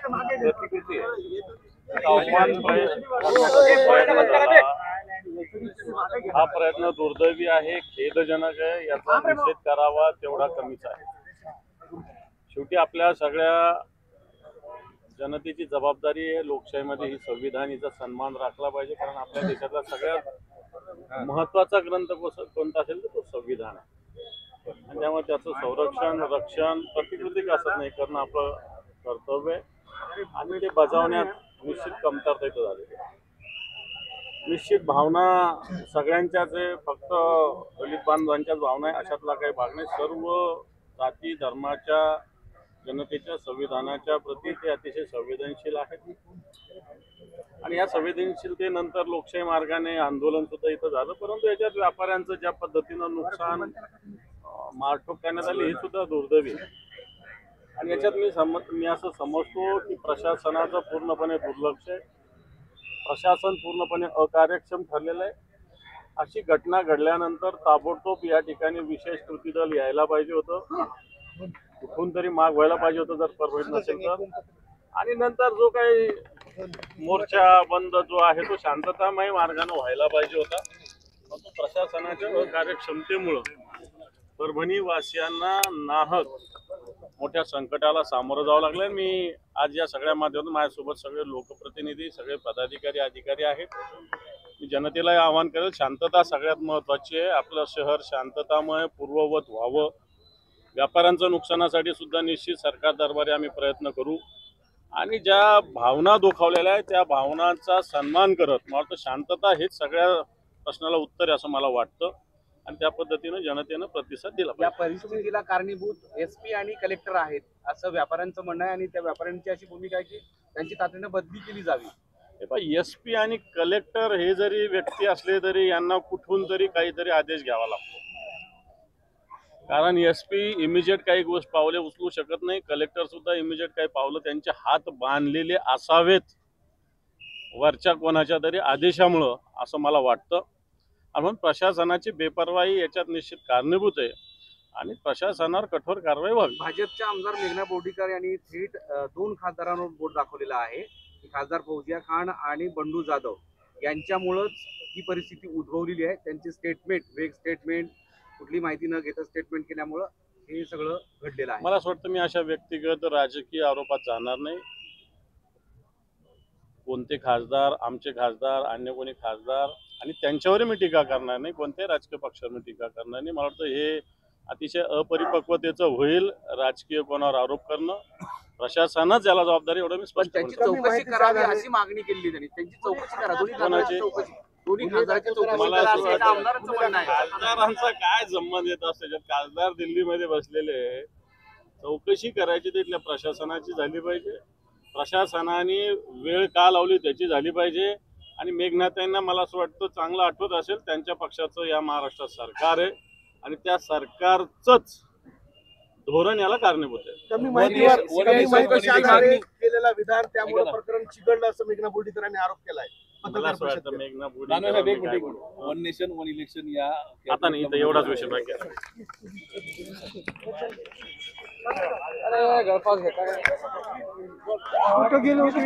प्रतिकृती आव्हान हा प्रयत्न दुर्दैवी आहे, खेदजनक आहे. याचा निषेध करावा तेवढा कमीच आहे. शेवटी आपल्या सगळ्या जनतेची जबाबदारी आहे लोकशाहीमध्ये ही संविधान हिचा सन्मान राखला पाहिजे, कारण आपल्या देशातला सगळ्यात महत्वाचा ग्रंथ कोणता असेल तर तो संविधान आहे. आणि त्यामुळे त्याचं संरक्षण रक्षण प्रतिकृती असत नाही करणं आपलं कर्तव्य आहे आणि ते बजावण्यात निश्चित कमतरता इथं झालेली आहे. निश्चित भावना सगळ्यांच्याच आहे, फक्त दलित बांधवांच्याच भावना आहे अशातला काही भाग नाही. सर्व जाती धर्माच्या जनतेच्या संविधानाच्या प्रती ते अतिशय संवेदनशील आहेत आणि या संवेदनशीलतेनंतर लोकशाही मार्गाने आंदोलन सुद्धा इथं झालं. परंतु याच्यात व्यापाऱ्यांचं ज्या पद्धतीनं नुकसान मारठोक करण्यात आली ही सुद्धा दुर्दैवी आहे. आणि याच्यात मी असं समजतो की प्रशासनाचं पूर्णपणे दुर्लक्ष आहे, प्रशासन पूर्णपणे अकार्यक्षम ठरलेलं आहे. अशी घटना घडल्यानंतर ताबडतोब या ठिकाणी विशेष कृती दल यायला पाहिजे होतं, कुठून तरी माग व्हायला पाहिजे होतं जर परमिट नसेल तर. आणि नंतर जो काही मोर्चा बंद जो आहे तो शांततामय मार्गाने व्हायला पाहिजे होता. परंतु प्रशासनाच्या अकार्यक्षमतेमुळं परभणी वासियांना नाहक मोठ्या संकटाला सामोरं जावं लागलं. मी आज या सगळ्या माध्यमातून माझ्यासोबत सगळे लोकप्रतिनिधी सगळे पदाधिकारी अधिकारी आहेत. मी जनतेला आवाहन करेल, शांतता सगळ्यात महत्त्वाची आहे. आपलं शहर शांततामय पूर्ववत व्हावं. व्यापाऱ्यांच्या नुकसानासाठी सुद्धा निश्चित सरकार दरबारी आम्ही प्रयत्न करू आणि ज्या भावना दुखावलेल्या आहेत त्या भावनांचा सन्मान करत मला वाटतं शांतता हेच सगळ्या प्रश्नाला उत्तर आहे असं मला वाटतं आणि त्या पद्धतीनं जनतेनं प्रतिसाद दिला पाहिजे. या परिस्थितीला कारणीभूत एसपी आणि कलेक्टर आहेत असं व्यापाऱ्यांचं म्हणणं आहे आणि त्या व्यापाऱ्यांची अशी भूमिका आहे की त्यांची तातडीनं बदली केली जावी. एसपी आणि कलेक्टर हे जरी व्यक्ती असले तरी यांना कुठून तरी काहीतरी आदेश घ्यावा लागतो, कारण एसपी इमिजिएट काही गोष्ट पावले उचलू शकत नाही. कलेक्टर सुद्धा इमिजिएट काही पावलं त्यांचे हात बांधलेले असावेत वरच्या कोणाच्या तरी आदेशामुळं असं मला वाटतं. म्हणून प्रशासनाची बेपरवाही याच्यात निश्चित कारणीभूत आहे आणि प्रशासनावर कठोर कारवाई व्हावी. भाजपच्या आमदार मेघना बोर्डीकर यांनी थेट 2 खासदारांवर बोट दाखवलेला आहे. खासदार फौजिया खान आणि बंडू जाधव यांच्यामुळेच ही परिस्थिती उद्भवलेली आहे. त्यांचे स्टेटमेंट वेग स्टेटमेंट कुठली माहिती न घेता स्टेटमेंट केल्यामुळं हे सगळं घडलेलं आहे. मला असं वाटतं मी अशा व्यक्तिगत राजकीय आरोपात जाणार नाही. कोणते खासदार आमचे खासदार अन्य कोणी खासदार आणि त्यांच्यावर मी टीका करणार नाही, कोणत्याही राजकीय पक्षावर मी टीका करणार नाही. मला वाटतं हे अतिशय अपरिपक्वतेचं होईल राजकीय कोणावर आरोप करणं. प्रशासनच याला जबाबदारी एवढं मी स्पष्ट त्यांची चौकशी करावी अशी मागणी केली त्यांनी. त्यांची चौकशी करा. दोन्ही खासदारांचा काय संबंध येत असतो त्याच्यात? खासदार दिल्लीमध्ये बसलेले, चौकशी करायची तिथल्या प्रशासनाची झाली पाहिजे. प्रशासनाने वेळ का लावली त्याची झाली पाहिजे. आणि मेघनाताईंना मला असं वाटतं चांगलं आठवत असेल त्यांच्या पक्षाचं या महाराष्ट्रात सरकार आहे आणि त्या सरकारचंच धोरण याला कारणीभूत आहे. केलेला विधान त्यामुळे प्रकरण चिघळलं असं मेघना बोर्डीकरांनी आरोप केलाय. मला असं वाटतं मेघना Bordikar one nation one election या आता नाही तर एवढाच विषय बाकी आहे. कुठं गेलो होतो